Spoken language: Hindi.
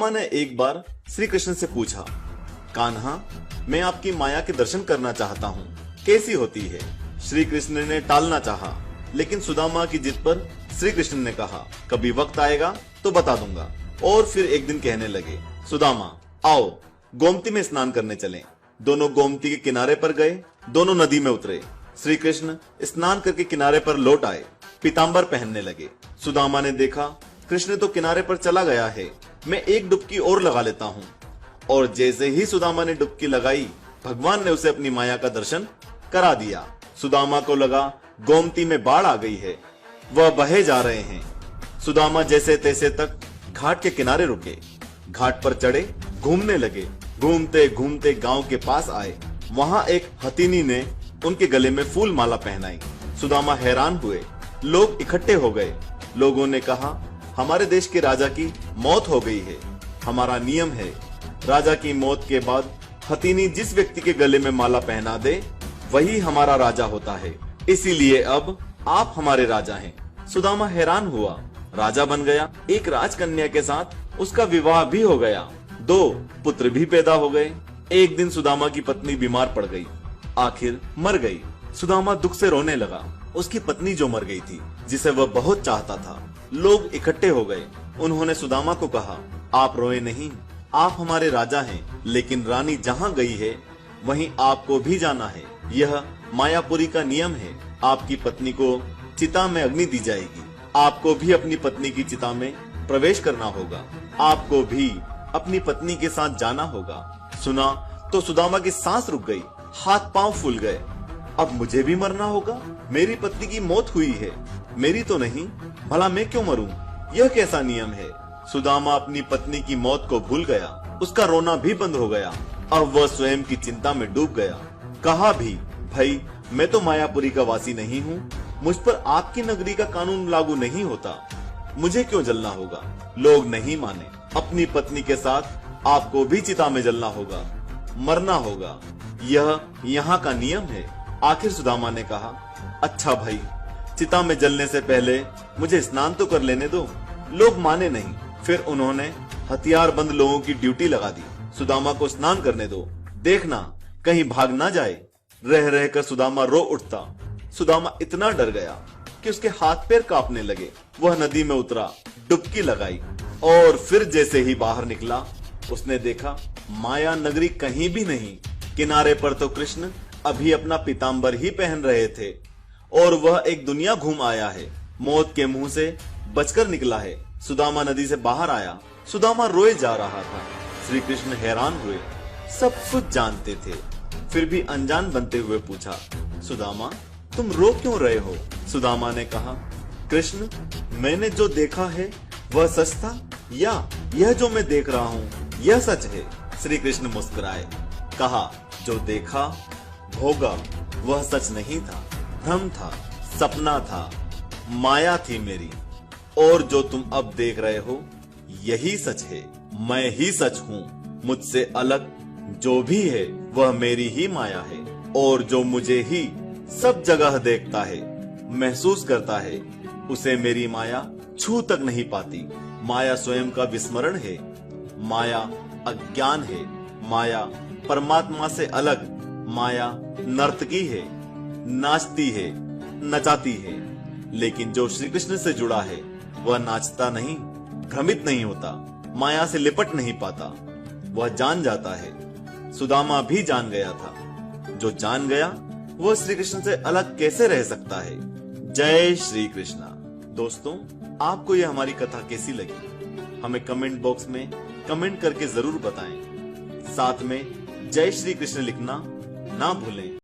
सुदामा ने एक बार श्री कृष्ण से पूछा, कान्हा, मैं आपकी माया के दर्शन करना चाहता हूँ, कैसी होती है? श्री कृष्ण ने टालना चाहा, लेकिन सुदामा की जिद पर श्री कृष्ण ने कहा, कभी वक्त आएगा तो बता दूंगा। और फिर एक दिन कहने लगे, सुदामा आओ गोमती में स्नान करने चलें। दोनों गोमती के किनारे पर गए, दोनों नदी में उतरे। श्री कृष्ण स्नान करके किनारे पर लौट आए, पीताम्बर पहनने लगे। सुदामा ने देखा कृष्ण तो किनारे पर चला गया है, मैं एक डुबकी और लगा लेता हूँ। और जैसे ही सुदामा ने डुबकी लगाई, भगवान ने उसे अपनी माया का दर्शन करा दिया। सुदामा को लगा गोमती में बाढ़ आ गई है, वह बहे जा रहे हैं। सुदामा जैसे तैसे तक घाट के किनारे रुके, घाट पर चढ़े, घूमने लगे। घूमते घूमते गांव के पास आए, वहां एक हथिनी ने उनके गले में फूल माला पहनाई। सुदामा हैरान हुए, लोग इकट्ठे हो गए। लोगों ने कहा, हमारे देश के राजा की मौत हो गई है, हमारा नियम है राजा की मौत के बाद हथिनी जिस व्यक्ति के गले में माला पहना दे वही हमारा राजा होता है, इसीलिए अब आप हमारे राजा हैं। सुदामा हैरान हुआ, राजा बन गया, एक राजकन्या के साथ उसका विवाह भी हो गया, 2 पुत्र भी पैदा हो गए। एक दिन सुदामा की पत्नी बीमार पड़ गई, आखिर मर गई। सुदामा दुख से रोने लगा। उसकी पत्नी जो मर गई थी, जिसे वह बहुत चाहता था। लोग इकट्ठे हो गए, उन्होंने सुदामा को कहा, आप रोए नहीं, आप हमारे राजा हैं, लेकिन रानी जहाँ गई है वहीं आपको भी जाना है। यह मायापुरी का नियम है, आपकी पत्नी को चिता में अग्नि दी जाएगी, आपको भी अपनी पत्नी की चिता में प्रवेश करना होगा, आपको भी अपनी पत्नी के साथ जाना होगा। सुना तो सुदामा की सांस रुक गई, हाथ पांव फूल गए। अब मुझे भी मरना होगा? मेरी पत्नी की मौत हुई है, मेरी तो नहीं, भला मैं क्यों मरूं? यह कैसा नियम है? सुदामा अपनी पत्नी की मौत को भूल गया, उसका रोना भी बंद हो गया। अब वह स्वयं की चिंता में डूब गया। कहा भी, भाई मैं तो मायापुरी का वासी नहीं हूँ, मुझ पर आपकी नगरी का कानून लागू नहीं होता, मुझे क्यों जलना होगा? लोग नहीं माने, अपनी पत्नी के साथ आपको भी चिता में जलना होगा, मरना होगा, यह यहाँ का नियम है। आखिर सुदामा ने कहा, अच्छा भाई, चिता में जलने से पहले मुझे स्नान तो कर लेने दो। लोग माने नहीं, फिर उन्होंने हथियार बंद लोगों की ड्यूटी लगा दी, सुदामा को स्नान करने दो, देखना कहीं भाग ना जाए। रह रहकर सुदामा रो उठता। सुदामा इतना डर गया कि उसके हाथ पैर कांपने लगे। वह नदी में उतरा, डुबकी लगाई और फिर जैसे ही बाहर निकला, उसने देखा माया नगरी कहीं भी नहीं। किनारे पर तो कृष्ण अभी अपना पीताम्बर ही पहन रहे थे और वह एक दुनिया घूम आया है, मौत के मुंह से बचकर निकला है। सुदामा नदी से बाहर आया, सुदामा रोए जा रहा था। श्री कृष्ण हैरान हुए, सब कुछ जानते थे, फिर भी अनजान बनते हुए पूछा, सुदामा तुम रो क्यों रहे हो? सुदामा ने कहा, कृष्ण मैंने जो देखा है वह सच था या यह जो मैं देख रहा हूँ यह सच है? श्री कृष्ण मुस्कुराए, कहा, जो देखा होगा वह सच नहीं था, भ्रम था, सपना था, माया थी मेरी, और जो तुम अब देख रहे हो यही सच है। मैं ही सच हूँ, मुझसे अलग जो भी है वह मेरी ही माया है, और जो मुझे ही सब जगह देखता है, महसूस करता है, उसे मेरी माया छू तक नहीं पाती। माया स्वयं का विस्मरण है, माया अज्ञान है, माया परमात्मा से अलग, माया नर्तकी है, नाचती है, नचाती है। लेकिन जो श्री कृष्ण से जुड़ा है वह नाचता नहीं, भ्रमित नहीं होता, माया से लिपट नहीं पाता, वह जान जाता है। सुदामा भी जान गया था, जो जान गया वह श्री कृष्ण से अलग कैसे रह सकता है। जय श्री कृष्णा। दोस्तों, आपको यह हमारी कथा कैसी लगी हमें कमेंट बॉक्स में कमेंट करके जरूर बताएं। साथ में जय श्री कृष्ण लिखना ना भूलें।